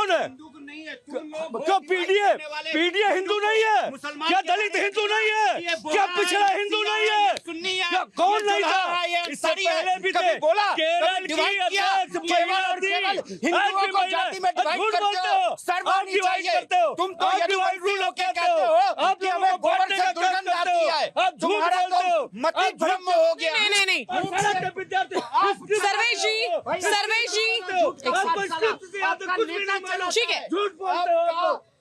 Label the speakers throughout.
Speaker 1: कौन है? क्या पीडीए हिंदू नहीं है? क्या दलित हिंदू नहीं है? क्या पिछड़ा हिंदू नहीं है? क्या कौन नहीं था? इससे पहले भी थे। केरल की अध्यक्ष महिला थी।
Speaker 2: हिंदुओं को जाति में डिवाइड करते हो, सर्वनाम चाहिए। तुम तो यदुवंशी लोग क्या कहते हो?
Speaker 1: आप
Speaker 2: कि हमें गोबर से दुर्गंध आती है।
Speaker 1: आप झूठ
Speaker 2: तुम्हारा
Speaker 1: बोलते हो।
Speaker 2: तो मति भ्रम हो गया।
Speaker 3: नहीं सर्वेश जी ठीक है।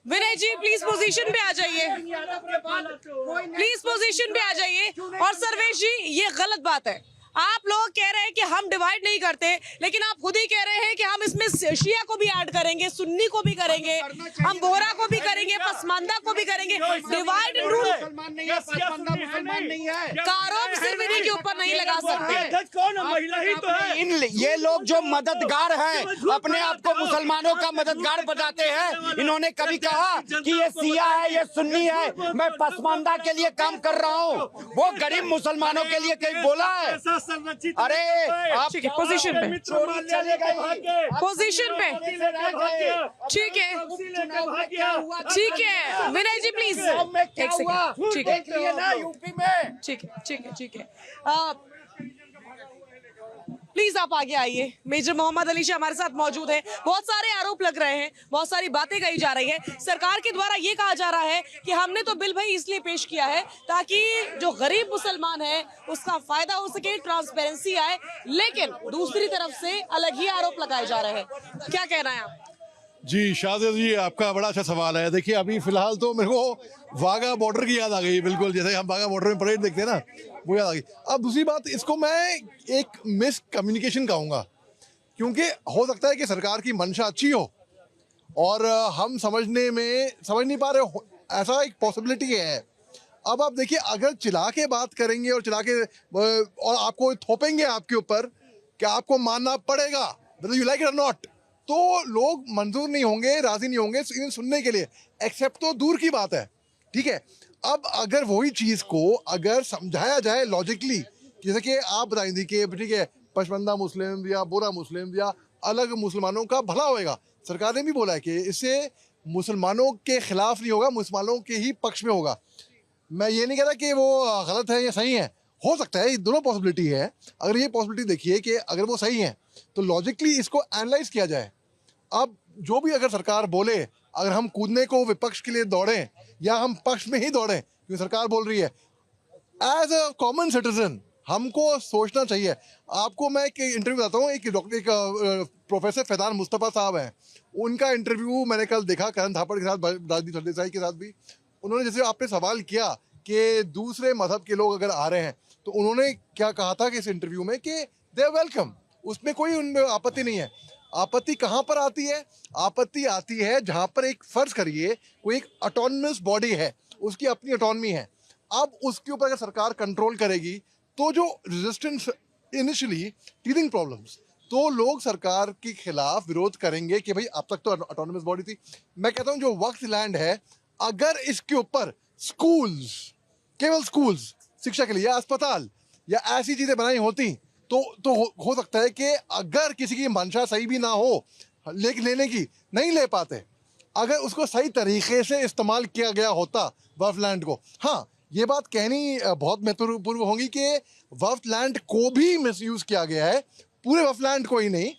Speaker 3: विनय जी प्लीज पोजीशन पे आ जाइए, प्लीज पोजीशन पे आ जाइए। और सर्वेश जी ये गलत बात है, आप लोग कह रहे हैं कि हम डिवाइड नहीं करते, लेकिन आप खुद ही कह रहे हैं कि हम इसमें शिया को भी ऐड करेंगे, सुन्नी को भी करेंगे, हम बोहरा को भी करेंगे, पसमानदा को भी करेंगे। डिवाइड एंड रूल
Speaker 2: मुसलमान नहीं है।
Speaker 3: कारों सिर्फ इन्हीं के ऊपर नहीं लगा सकते।
Speaker 1: कौन है? महिला ही तो है।
Speaker 2: ये लोग जो मददगार हैं, अपने आप को मुसलमानों का मददगार बताते हैं। इन्होंने कभी कहा कि ये सिया है, ये सुन्नी है, मैं पसमानदा के लिए काम कर रहा हूँ। वो गरीब मुसलमानों के लिए कहीं बोला है? अरे आप
Speaker 3: पोजीशन पे, पोजीशन पे, ठीक है ठीक है। विनय जी प्लीज एक सेकंड, ठीक है
Speaker 2: यूपी में,
Speaker 3: ठीक है प्लीज आप आगे आइए। मेजर मोहम्मद अली शाह हमारे साथ मौजूद है। बहुत सारे आरोप लग रहे हैं, बहुत सारी बातें कही जा रही है। सरकार के द्वारा ये कहा जा रहा है कि हमने तो बिल भाई इसलिए पेश किया है ताकि जो गरीब मुसलमान है उसका फायदा हो सके, ट्रांसपेरेंसी आए, लेकिन दूसरी तरफ से अलग ही आरोप लगाए जा रहे हैं। क्या कहना है आप?
Speaker 4: जी शाहज़ेब जी, आपका बड़ा अच्छा सवाल है। देखिए अभी फिलहाल तो मेरे को वाघा बॉर्डर की याद आ गई, बिल्कुल जैसे हम वाघा बॉर्डर में परेड देखते हैं ना, वो याद आ गई। अब दूसरी बात, इसको मैं एक मिस कम्युनिकेशन कहूँगा, क्योंकि हो सकता है कि सरकार की मंशा अच्छी हो और हम समझ नहीं पा रहे हो, ऐसा एक पॉसिबिलिटी है। अब आप देखिए, अगर चिल्ला के बात करेंगे और और आपको थोपेंगे आपके ऊपर कि आपको मानना पड़ेगा, यू लाइक इट और नॉट, तो लोग मंजूर नहीं होंगे, राजी नहीं होंगे सुनने के लिए। एक्सेप्ट तो दूर की बात है, ठीक है। अब अगर वही चीज़ को अगर समझाया जाए लॉजिकली, जैसे कि आप बताएं दी कि ठीक है पशमंदा मुस्लिम या बोरा मुस्लिम या अलग मुसलमानों का भला होएगा। सरकार ने भी बोला है कि इससे मुसलमानों के खिलाफ नहीं होगा, मुसलमानों के ही पक्ष में होगा। मैं ये नहीं कह रहा कि वो गलत है या सही है, हो सकता है, ये दोनों पॉसिबिलिटी है। अगर ये पॉसिबिलिटी देखिए कि अगर वो सही है तो लॉजिकली इसको एनालाइज किया जाए। अब जो भी अगर सरकार बोले, अगर हम कूदने को विपक्ष के लिए दौड़ें या हम पक्ष में ही दौड़ें क्योंकि सरकार बोल रही है, एज अ कॉमन सिटीजन हमको सोचना चाहिए। आपको मैं एक इंटरव्यू बताता हूँ, एक प्रोफेसर फैजान मुस्तफ़ा साहब हैं, उनका इंटरव्यू मैंने कल देखा करण थापड़ के साथ, राजदीप सरदेसाई के साथ भी। उन्होंने जैसे आपने सवाल किया कि दूसरे मजहब के लोग अगर आ रहे हैं, तो उन्होंने क्या कहा था कि इस इंटरव्यू में कि दे आर वेलकम, उसमें कोई उनमें आपत्ति नहीं है। आपत्ति कहाँ पर आती है? आपत्ति आती है जहाँ पर एक फर्ज करिए कोई एक ऑटोनमस बॉडी है, उसकी अपनी ऑटोनमी है। अब उसके ऊपर अगर सरकार कंट्रोल करेगी तो जो रेजिस्टेंस इनिशियली टीथिंग प्रॉब्लम्स, तो लोग सरकार के खिलाफ विरोध करेंगे कि भाई अब तक तो ऑटोनमस बॉडी थी। मैं कहता हूँ जो वक्फ लैंड है, अगर इसके ऊपर स्कूल्स, केवल स्कूल्स शिक्षा के लिए या अस्पताल या ऐसी चीज़ें बनाई होती तो हो सकता है कि अगर किसी की मंशा सही भी ना हो लेने की, नहीं ले पाते, अगर उसको सही तरीके से इस्तेमाल किया गया होता वक्फ लैंड को। हाँ, ये बात कहनी बहुत महत्वपूर्ण होगी कि वक्फ लैंड को भी मिसयूज़ किया गया है, पूरे वक्फ लैंड को ही नहीं।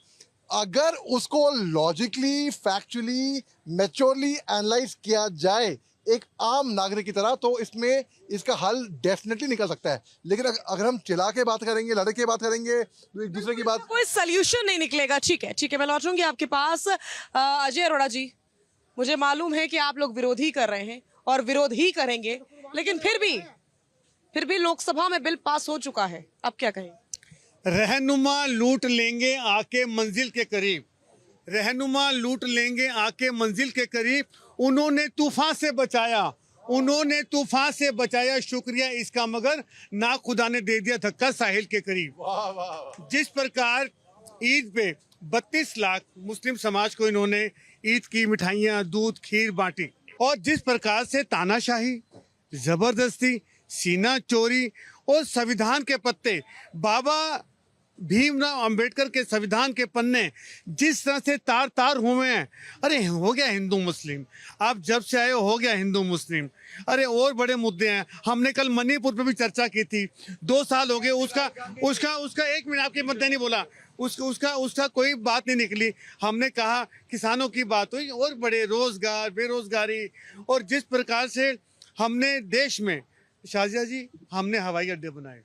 Speaker 4: अगर उसको लॉजिकली, फैक्चुअली, मैच्योरली एनालाइज किया जाए एक आम नागरिक की तरह, तो इसमें इसका हल डेफिनेटली निकल सकता है। लेकिन अगर हम चिल्ला के बात करेंगे, लड़ के बात करेंगे, तो एक दूसरे की बात,
Speaker 3: कोई सोल्यूशन नहीं निकलेगा। ठीक है, मैं लौटूंगी आपके पास। अजय अरोड़ा जी, मुझे मालूम है कि आप लोग विरोध ही कर रहे हैं और विरोध ही करेंगे, लेकिन फिर भी लोकसभा में बिल पास हो चुका है, आप क्या कहें?
Speaker 5: रहनुमा लूट लेंगे आके मंजिल के करीब, रहनुमा लूट लेंगे आके मंजिल के करीब, उन्होंने तूफान से बचाया, उन्होंने तूफान से बचाया, शुक्रिया इसका, मगर ना खुदा ने दे दिया धक्का साहिल के करीब।
Speaker 4: वाह वाह।
Speaker 5: जिस प्रकार ईद पे 32 लाख मुस्लिम समाज को इन्होंने ईद की मिठाइयाँ, दूध, खीर बांटी, और जिस प्रकार से तानाशाही, जबरदस्ती, सीना चोरी और संविधान के पत्ते, बाबा भीमराव अंबेडकर के संविधान के पन्ने जिस तरह से तार तार हुए हैं, अरे हो गया हिंदू मुस्लिम, आप जब से आए हो गया हिंदू मुस्लिम। अरे और बड़े मुद्दे हैं, हमने कल मणिपुर पे भी चर्चा की थी, 2 साल हो गए, उसका 1 मिनट आपके मध्य नहीं बोला, उसका कोई बात नहीं निकली। हमने कहा किसानों की बात हुई, और बड़े रोजगार, बेरोजगारी, और जिस प्रकार से हमने देश में, शाजिया जी, हमने हवाई अड्डे बनाए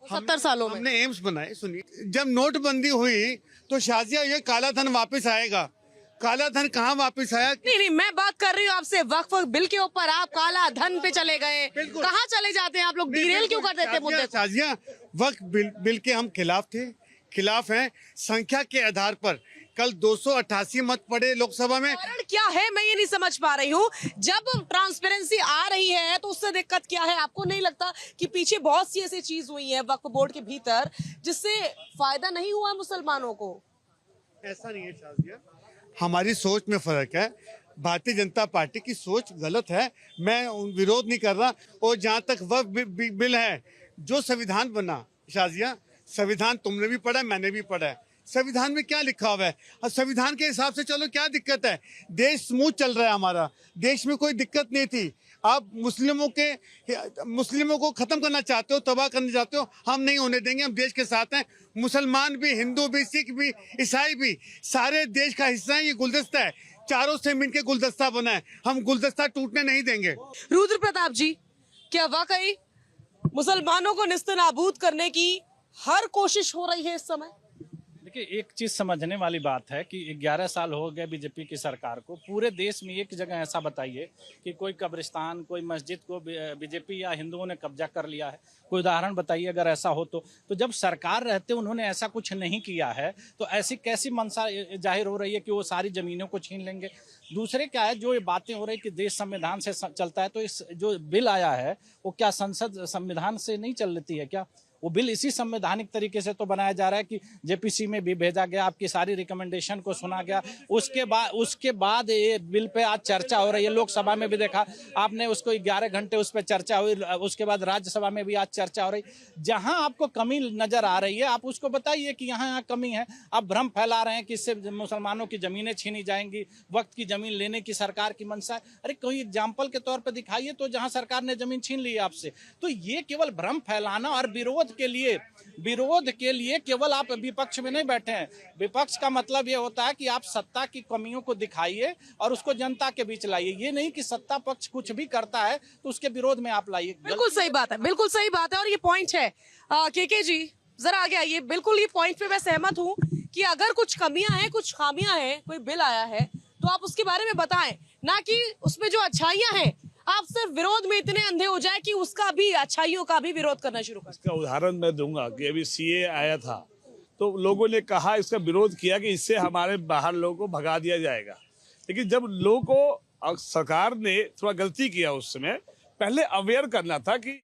Speaker 3: 70 सालों में,
Speaker 5: हमने एम्स बनाए। सुनिए, जब नोटबंदी हुई तो शाजिया ये काला धन वापस आएगा, काला धन कहाँ वापस आया?
Speaker 3: नहीं, मैं बात कर रही हूँ आपसे वक्फ बिल के ऊपर, आप काला धन पे चले गए, कहाँ चले जाते हैं आप लोग, डिरेल क्यों कर देते हैं मुद्दे को?
Speaker 5: शाजिया, वक्फ बिल के हम खिलाफ हैं संख्या के आधार पर। कल 288 मत पड़े लोकसभा में।
Speaker 3: कारण क्या है मैं ये नहीं समझ पा रही हूँ। जब ट्रांसपेरेंसी आ रही है तो उससे दिक्कत क्या है? आपको नहीं लगता कि पीछे बहुत सी ऐसी चीज हुई है वक्फ बोर्ड के भीतर जिससे फायदा नहीं हुआ मुसलमानों को?
Speaker 5: ऐसा नहीं है शाजिया, हमारी सोच में फर्क है। भारतीय जनता पार्टी की सोच गलत है, मैं विरोध नहीं कर रहा। और जहाँ तक वक्फ बिल है, जो संविधान बना, शाजिया, संविधान तुमने भी पढ़ा, मैंने भी पढ़ा है। संविधान में क्या लिखा हुआ है, और संविधान के हिसाब से चलो, क्या दिक्कत है? देश स्मूथ चल रहा है हमारा, देश में कोई दिक्कत नहीं थी। आप मुस्लिमों को खत्म करना चाहते हो, तबाह करना चाहते हो, हम नहीं होने देंगे। हम देश के साथ हैं, मुसलमान भी, हिंदू भी, सिख भी, ईसाई भी, सारे देश का हिस्सा है। ये गुलदस्ता है, चारों से मिलकर गुलदस्ता बना है, हम गुलदस्ता टूटने नहीं देंगे।
Speaker 3: रुद्र प्रताप जी, क्या वाकई मुसलमानों को निस्तनाबूद करने की हर कोशिश हो रही है इस समय?
Speaker 1: देखिए, एक चीज समझने वाली बात है कि 11 साल हो गए बीजेपी की सरकार को। पूरे देश में एक जगह ऐसा बताइए कि कोई कब्रिस्तान, कोई मस्जिद को बीजेपी या हिंदुओं ने कब्जा कर लिया है? कोई उदाहरण बताइए अगर ऐसा हो तो जब सरकार रहते उन्होंने ऐसा कुछ नहीं किया है, तो ऐसी कैसी मंशा जाहिर हो रही है कि वो सारी जमीनों को छीन लेंगे? दूसरे क्या है, जो ये बातें हो रही कि देश संविधान से चलता है, तो इस जो बिल आया है वो क्या संसद संविधान से नहीं चल लेती है क्या? वो बिल इसी संवैधानिक तरीके से तो बनाया जा रहा है कि जेपीसी में भी भेजा गया, आपकी सारी रिकमेंडेशन को सुना गया, उसके बाद ये बिल पे आज चर्चा हो रही है। लोकसभा में भी देखा आपने, उसको 11 घंटे उस पर चर्चा हुई, उसके बाद राज्यसभा में भी आज चर्चा हो रही। जहां आपको कमी नजर आ रही है आप उसको बताइए कि यहाँ कमी है। आप भ्रम फैला रहे हैं कि इससे मुसलमानों की जमीनें छीनी जाएंगी, वक्त की जमीन लेने की सरकार की मंशा है। अरे कोई एग्जाम्पल के तौर पर दिखाइए तो जहाँ सरकार ने जमीन छीन ली है आपसे। तो ये केवल भ्रम फैलाना और विरोध के लिए केवल आप विपक्ष में नहीं बैठे हैं। विपक्ष का मतलब ये होता है कि आप सत्ता की कमियों को दिखाइए और उसको जनता के बीच लाइए, ये नहीं कि सत्ता पक्ष कुछ भी करता है तो उसके विरोध में आप लाइए।
Speaker 3: बिल्कुल सही बात है, बिल्कुल सही बात है, और ये पॉइंट है। के जी जरा आगे आइए। बिल्कुल ये पॉइंट पे मैं सहमत हूँ कि अगर कुछ कमियां हैं, कुछ खामियां हैं, कोई बिल आया है तो आप उसके बारे में बताएं, ना कि उसमें जो अच्छाइयां हैं आप सिर्फ विरोध में इतने अंधे हो जाए कि उसका भी, अच्छाइयों का भी विरोध करना शुरू कर।
Speaker 6: इसका उदाहरण मैं दूंगा कि अभी सीए आया था तो लोगों ने कहा, इसका विरोध किया कि इससे हमारे बाहर लोगों को भगा दिया जाएगा। लेकिन जब लोगों को सरकार ने थोड़ा गलती किया, उस समय पहले अवेयर करना था कि